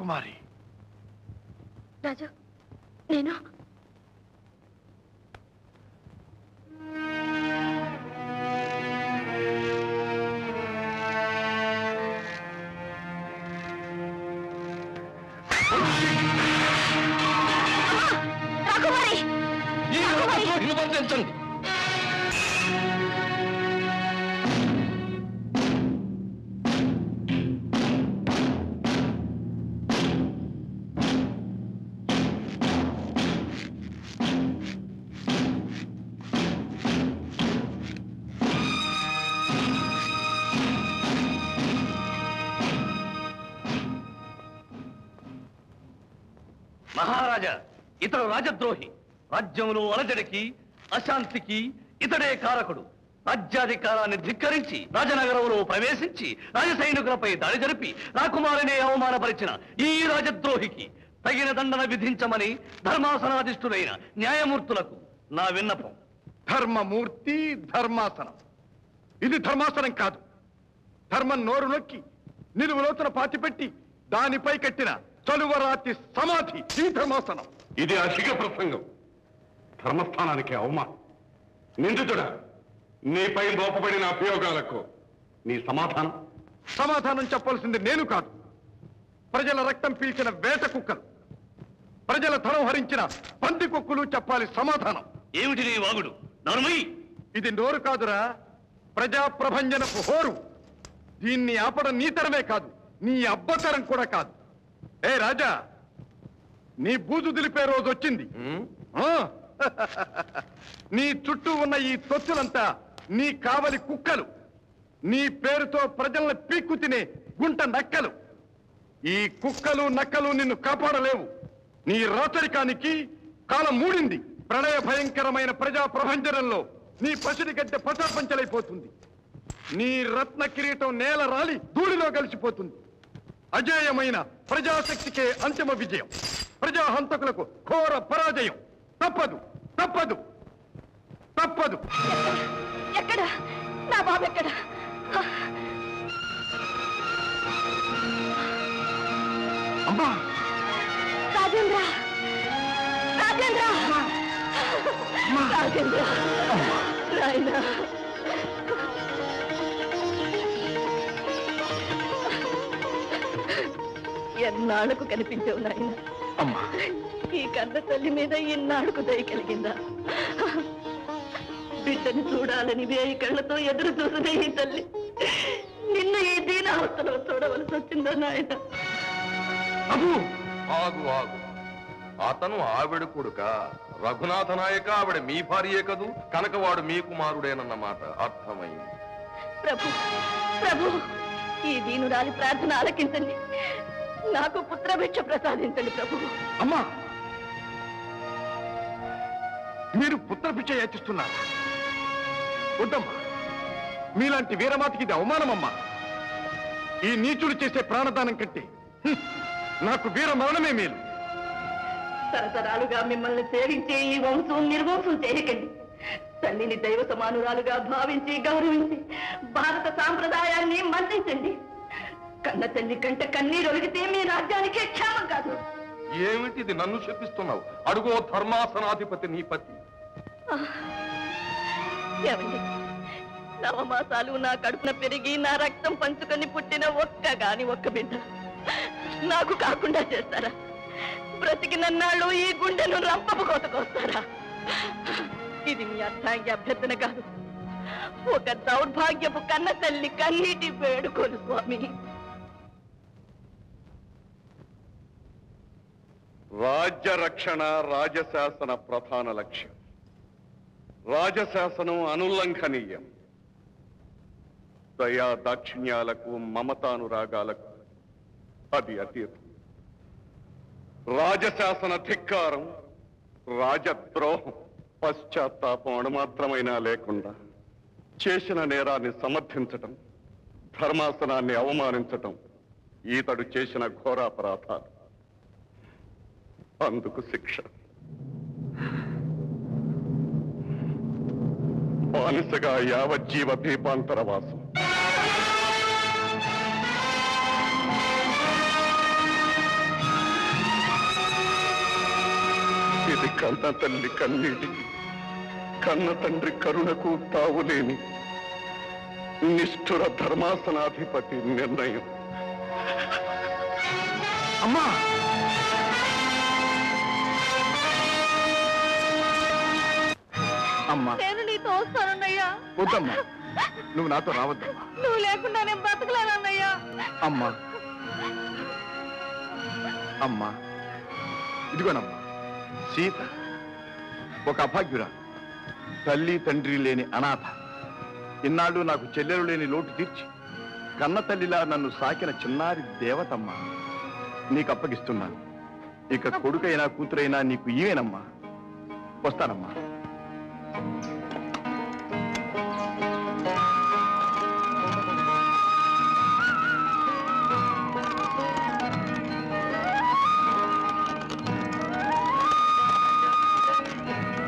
కుమారి రాజు, నేను బంధించండి. మహారాజా, ఇతడు రాజద్రోహి. రాజ్యంలో అలజడికి అశాంతికి ఇతడే కారకుడు. రాజ్యాధికారాన్ని ధిక్కరించి రాజనగరంలో ప్రవేశించి రాజసైనికులపై దాడి జరిపి రాకుమారిని అవమానపరిచిన ఈ రాజద్రోహికి తగిన దండన విధించమని ధర్మాసనాధిష్ఠులైన న్యాయమూర్తులకు నా విన్నపం. ధర్మమూర్తి ధర్మాసనం. ఇది ధర్మాసనం కాదు. ధర్మం నోరు నొక్కి నిలువులోతున పాతిపెట్టి దానిపై కట్టిన చలువరాతి సమాధి ఈ ధర్మాసనం. ఇది అధిక ప్రసంగం. ధర్మస్థానానికి అవమానం. నిందితుడా, నీపై మోపబడిన అభియోగాలకు నీ సమాధానం? సమాధానం చెప్పాల్సింది నేను కాదు, ప్రజల రక్తం పీల్చిన వేట కుక్కలు, ప్రజల ధనం హరించిన పంది కుక్కులు చెప్పాలి సమాధానం. ఏమిటి నీ వాగుడు? నరుమయ్యి, ఇది నోరు కాదురా, ప్రజా ప్రభంజనపు హోరు. దీన్ని ఆపడం నీ తరమే కాదు, నీ అబ్బతరం కూడా కాదు. ఏ రాజా, నీ బూజు దిలిపే రోజు వచ్చింది. నీ చుట్టూ ఉన్న ఈ తొత్తులంతా నీ కావలి కుక్కలు, నీ పేరుతో ప్రజల్ని పీక్కు తినే గుంట నక్కలు. ఈ కుక్కలు నక్కలు నిన్ను కాపాడలేవు. నీ రాచరికానికి కాలం మూడింది. ప్రళయ భయంకరమైన ప్రజా ప్రభంజనంలో నీ పసిడి గడ్డ పటాపంచలైపోతుంది. నీ రత్న కిరీటం నేల రాలి ధూళిలో కలిసిపోతుంది. అజేయమైన ప్రజాశక్తికే అంతిమ విజయం, ప్రజాహంతకులకు ఘోర పరాజయం. తప్పదు, తప్పదు, తప్పదు. ఎక్కడ నా బాబు? ఎక్కడ? అమ్మా! రాజేంద్ర! రాజేంద్ర! రాజేంద్ర! నాయనా, ఎన్నాళ్లకు కనిపించావు నాయన. అమ్మా, ఈ కన్న తల్లి మీద ఇన్నాళ్లకు దయ కలిగిందా? బిడ్డని చూడాలని వేయి కళ్ళతో ఎదురు చూసిన ఈ తల్లి నిన్ను ఈ దీనావస్థలో చూడవలసి వచ్చిందా నాయన? ఆగు ఆగు. అతను ఆవిడ కొడుక, రఘునాథ నాయక ఆవిడ మీ భార్యే కదూ, కనుక వాడు మీ కుమారుడేనన్నమాట. అర్థమైంది. ప్రభు, ప్రభు, ఈ దీనురాలి ప్రార్థన ఆలకించండి. నాకు పుత్రభిక్ష ప్రసాదించండి ప్రభు. అమ్మా, మీరు పుత్రభిక్ష యాచిస్తున్నారు? వద్దమ్మా, మీలాంటి వీరమాతకి ఇది అవమానమమ్మా. ఈ నీచుడు చేసే ప్రాణదానం కంటే నాకు వీర మరణమే మేలు. తరతరాలుగా మిమ్మల్ని సేవించే ఈ వంశం నిర్వంశం చేయకండి. తల్లిని దైవ సమానురాలుగా భావించి గౌరవించి భారత సాంప్రదాయాన్ని మన్నించండి. కన్న తల్లి కంటే కన్నీరు ఒలిగితే మీ రాజ్యానికే క్షేమం కాదు. ఏమిటిది నన్ను శపిస్తున్నావు? అడుగో ధర్మాసనాధిపతి నీ పతి. ఏమండి, నవమాసాలు నా కడుపున పెరిగి నా రక్తం పంచుకొని పుట్టిన ఒక్క బిడ్డ నాకు కాకుండా చేస్తారా? బ్రతికినన్నాళ్ళు ఈ గుండెను రంపపు కోతకొస్తారా? ఇది మీ అర్థాంగి అభ్యర్థన కాదు, ఒక దౌర్భాగ్యపు కన్న తల్లి కన్నీటి వేడుకోలు స్వామి. రాజ్య రక్షణ రాజశాసన ప్రధాన లక్ష్యం. రాజశాసనం అనుల్లంఘనీయం. దయా దాక్షిణ్యాలకు మమతానురాగాలకు అది అతీతం. రాజశాసన ధిక్కారం, రాజద్రోహం, పశ్చాత్తాపం అణుమాత్రమైనా లేకుండా చేసిన నేరాన్ని సమర్థించటం, ధర్మాసనాన్ని అవమానించటం ఈతడు చేసిన ఘోరాపరాధాలు. అందుకు శిక్ష బానిసగా యావజ్జీవ దీపాంతరవాసం. కన్న తల్లి కన్నీటికి కన్న తండ్రి కరుణకు తావులేని నిష్ఠుర ధర్మాసనాధిపతి నిర్ణయం. అమ్మా! అమ్మా, నేను నీతో వస్తానన్నయ్యా. వద్దమ్మా, నువ్వు నాతో రావద్దమ్మా. నువ్వు లేకుండా నేను బ్రతకలేనన్నయ్యా. అమ్మా, అమ్మా, ఇదిగోనమ్మా సీత, ఒక అభాగ్యురా, తల్లి తండ్రి లేని అనాథ. ఇన్నాళ్ళు నాకు చెల్లెలు లేని లోటు తీర్చి కన్న తల్లిలా నన్ను సాకిన చిన్నారి దేవతమ్మా. నీకు అప్పగిస్తున్నాను. ఇక కొడుకైనా కూతురైనా నీకు ఈవేనమ్మా. వస్తానమ్మా.